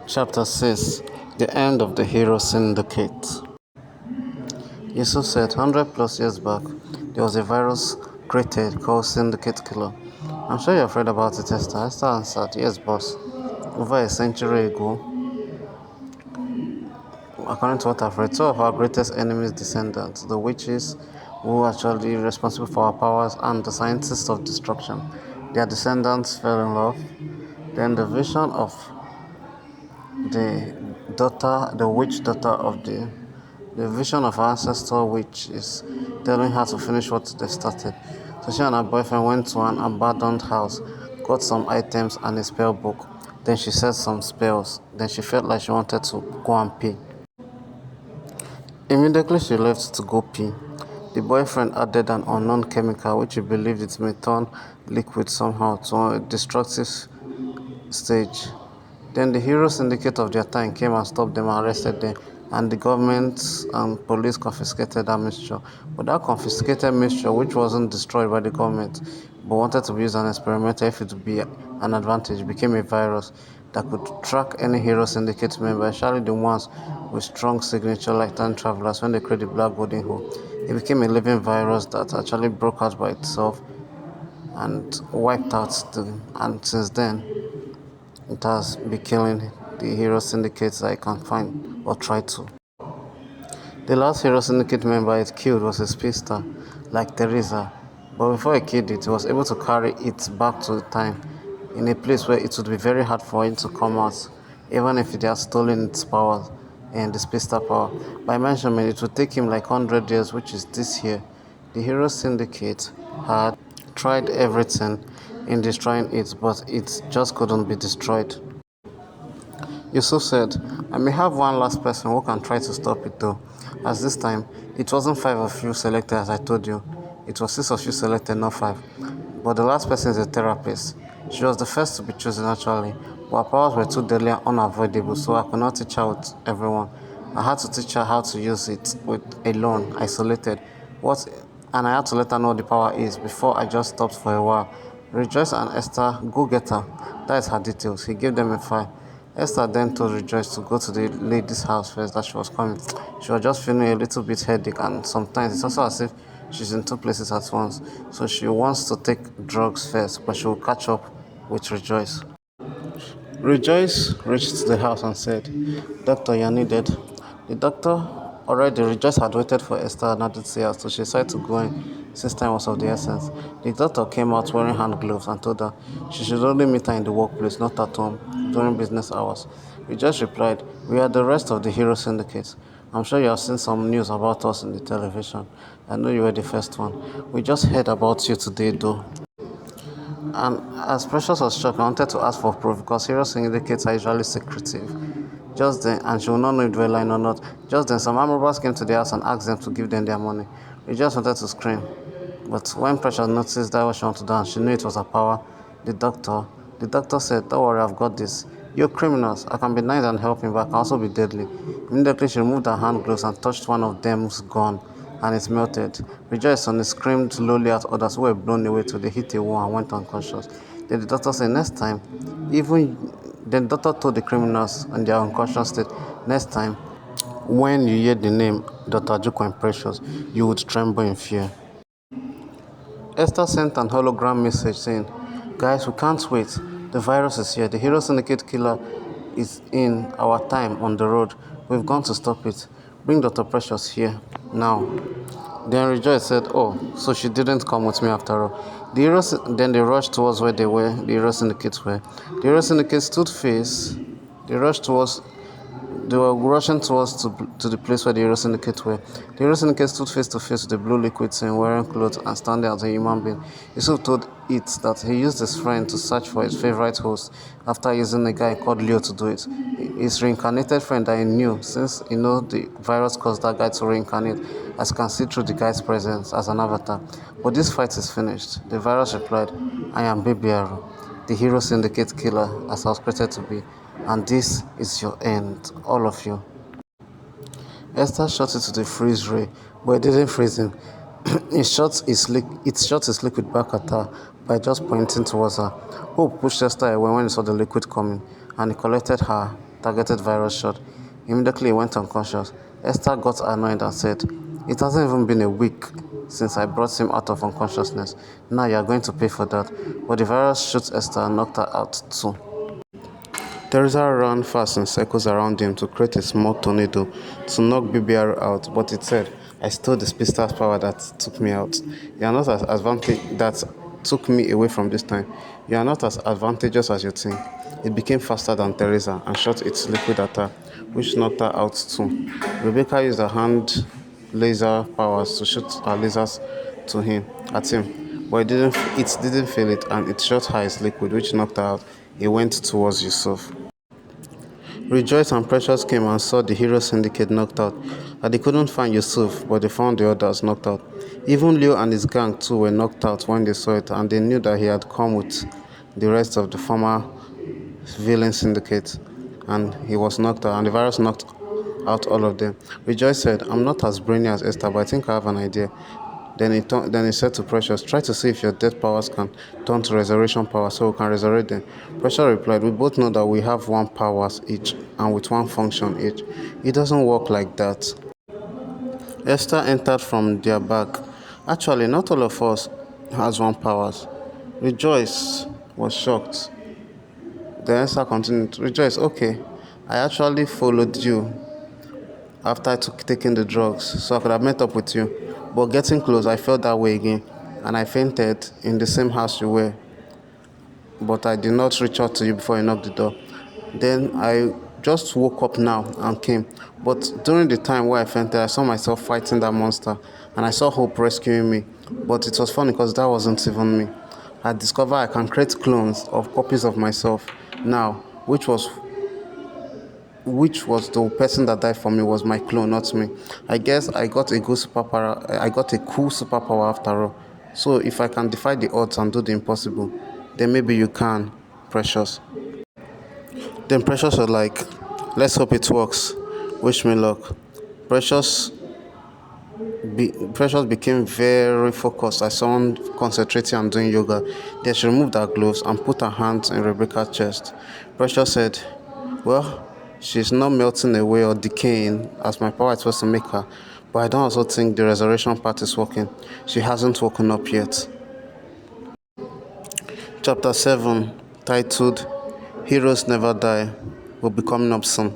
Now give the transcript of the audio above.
Chapter 6. The End of the Hero Syndicate. Yusuf said 100 plus years back, there was a virus created called Syndicate Killer. I'm sure you've read about it, Esther. Esther answered, yes, boss. Over a century ago, according to what I've read, two of our greatest enemies' descendants, the witches, who are actually responsible for our powers, and the scientists of destruction, their descendants fell in love. Then the vision of the witch daughter of the vision of our ancestor witch is telling her to finish what they started. So she and her boyfriend went to an abandoned house, got some items and a spell book. Then she said some spells. Then she felt like she wanted to go and pee. Immediately she left to go pee. The boyfriend added an unknown chemical which he believed it may turn liquid somehow to a destructive stage. Then the hero syndicate of their time came and stopped them and arrested them, and the government and police confiscated that mixture. But that confiscated mixture, which wasn't destroyed by the government, but wanted to be used as an experiment if it would be an advantage, became a virus that could track any hero syndicate member, especially the ones with strong signature like time travelers when they create the black golden hole. It became a living virus that actually broke out by itself and wiped out and since then it has been killing the hero syndicates I can find or try to. The last hero syndicate member it killed was a speedster, like Teresa, but before he killed it, he was able to carry it back to time in a place where it would be very hard for it to come out, even if it had stolen its powers and the speedster power. By measurement, it would take him like 100 years, which is this year. The hero syndicate had tried everything in destroying it, but it just couldn't be destroyed. Yusuf said, I may have one last person who can try to stop it though, as this time, it wasn't 5 of you selected as I told you, it was 6 of you selected, not 5. But the last person is a therapist. She was the first to be chosen actually, but her powers were too deadly and unavoidable, so I could not teach her with everyone. I had to teach her how to use it with alone, isolated. What and I had to let her know what the power is before I just stopped for a while. Rejoice and Esther, go get her. That is her details. He gave them a file. Esther then told Rejoice to go to the lady's house first that she was coming. She was just feeling a little bit headache and sometimes it's also as if she's in two places at once. So she wants to take drugs first, but she will catch up with Rejoice. Rejoice reached the house and said, Doctor, you're needed. The doctor already Rejoice had waited for Esther and not to see her, so she decided to go in since time was of the essence. The doctor came out wearing hand gloves and told her she should only meet her in the workplace, not at home, during business hours. Rejoice replied, we are the rest of the Hero Syndicate. I'm sure you have seen some news about us in the television. I know you were the first one. We just heard about you today, though. And as Precious was shocked, I wanted to ask for proof because hero syndicates are usually secretive. Just then, and she will not know if they were lying or not. Just then, some armed robbers came to the house and asked them to give them their money. We just wanted to scream. But when Precious noticed that what she wanted to do, and she knew it was her power, the doctor, the doctor said, don't worry, I've got this. You're criminals. I can be nice and helping, but I can also be deadly. Immediately, she removed her hand gloves and touched one of them's gun, and it melted. Rejoiced and screamed lowly at others who were blown away till they hit a wall and went unconscious. Then the doctor said, next time, even then the doctor told the criminals in their unconscious state, next time, when you hear the name Dr. Juko and Precious, you would tremble in fear. Esther sent an hologram message saying, guys, we can't wait. The virus is here. The Hero Syndicate killer is in our time on the road. We've gone to stop it. Bring Dr. Precious here now. Then Rejoice said, oh, so she didn't come with me after all. Then they rushed towards where the Hero Syndicate were. The Hero Syndicate stood face. They rushed towards they were rushing towards to the place where the Hero Syndicate were. The Hero Syndicate stood face to face with the blue liquid scene, wearing clothes and standing as a human being. Yusuf told it that he used his friend to search for his favorite host after using a guy called Leo to do it. His reincarnated friend that he knew, since he knew the virus caused that guy to reincarnate, as you can see through the guy's presence as an avatar. But this fight is finished. The virus replied, I am Baby Arrow, the Hero Syndicate killer, as I was created to be. And this is your end, all of you. Esther shot it to the freeze ray, but it didn't freeze him. It shot his liquid back at her by just pointing towards her. Hope pushed Esther away when he saw the liquid coming, and he collected her targeted virus shot. Immediately, he went unconscious. Esther got annoyed and said, "It hasn't even been a week since I brought him out of unconsciousness. Now you are going to pay for that." But the virus shot Esther and knocked her out too. Teresa ran fast in circles around him to create a small tornado to knock BBR out, but it said, "I stole the speedster's power that took me out. You are not as that took me away from this time. You are not as advantageous as you think." It became faster than Teresa and shot its liquid at her, which knocked her out too. Rebecca used her hand laser powers to shoot her lasers at him, but it didn't feel it, and it shot her its liquid, which knocked her out. He went towards Yusuf. Rejoice and Precious came and saw the Hero Syndicate knocked out, and they couldn't find Yusuf, but they found the others knocked out. Even Leo and his gang too were knocked out when they saw it, and they knew that he had come with the rest of the former villain syndicate, and he was knocked out, and the virus knocked out all of them. Rejoice said, "I'm not as brainy as Esther, but I think I have an idea." Then he said to Precious, "Try to see if your death powers can turn to resurrection power so we can resurrect them." Precious replied, "We both know that we have one powers each and with one function each. It doesn't work like that." Esther entered from their back. "Actually, not all of us has one powers." Rejoice was shocked. Then Esther continued, "Rejoice, okay. I actually followed you after I took taking the drugs, so I could have met up with you. But getting close, I felt that way again, and I fainted in the same house you were. But I did not reach out to you before you knocked the door. Then I just woke up now and came. But during the time where I fainted, I saw myself fighting that monster, and I saw Hope rescuing me. But it was funny because that wasn't even me. I discovered I can create clones of copies of myself now, which was the person that died for me was my clone, not me. I guess I got a good superpower. I got a cool superpower after all. So if I can defy the odds and do the impossible, then maybe you can, Precious." Then Precious was like, "Let's hope it works. Wish me luck." Precious Precious became very focused as someone concentrating and doing yoga. Then she removed her gloves and put her hands in Rebecca's chest. Precious said, "Well, she's not melting away or decaying as my power is supposed to make her, but I don't also think the resurrection part is working. She hasn't woken up yet." Chapter 7, titled Heroes Never Die, will be coming up soon.